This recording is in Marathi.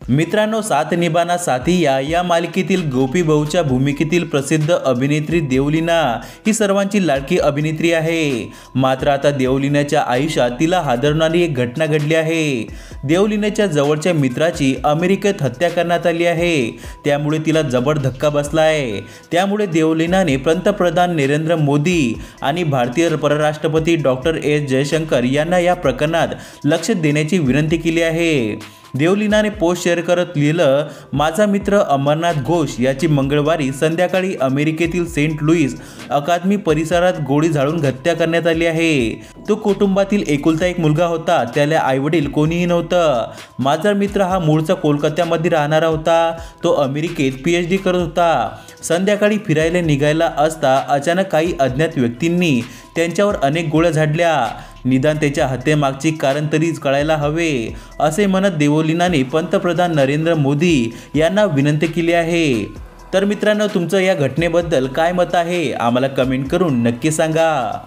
मित्रांनो, साथ निभाना साथिया या मालिकेतील गोपी भाऊच्या भूमिकेतील प्रसिद्ध अभिनेत्री देवलीना ही सर्वांची लाडकी अभिनेत्री आहे। मात्र आता देवलीनाच्या आयुष्यात तिला हादरवणारी एक घटना घडली आहे। देवलीनाच्या जवळच्या मित्राची अमेरिकेत हत्या करण्यात आली आहे, त्यामुळे तिला जबर धक्का बसला आहे। त्यामुळे देवलीनाने पंतप्रधान नरेंद्र मोदी आणि भारतीय परराष्ट्रपती डॉक्टर एस जयशंकर यांना या प्रकरणात लक्ष देण्याची विनंती केली आहे। देवलीनाने पोस्ट शेअर करत लिहिलं, माझा मित्र अमरनाथ घोष याची मंगळवारी संध्याकाळी अमेरिकेतील सेंट लुईस अकादमी परिसरात गोळी झाडून हत्या करण्यात आली आहे। तो कुटुंबातील एकुलता एक मुलगा होता, त्याला आईवडील कोणीही नव्हतं। माझा मित्र हा मूळचा कोलकात्यामध्ये राहणारा होता, तो अमेरिकेत PhD करत होता। संध्याकाळी फिरायला निघायला असता अचानक काही अज्ञात व्यक्तींनी त्यांच्यावर अनेक गोळ्या झाडल्या। निदान त्याच्या हत्येमागचे कारण तरी कळायला हवे, असे म्हणत देवलीनाने पंतप्रधान नरेंद्र मोदी यांना विनंती केली आहे। तर मित्रांनो, तुमचं या घटनेबद्दल काय मत आहे आम्हाला कमेंट करून नक्की सांगा।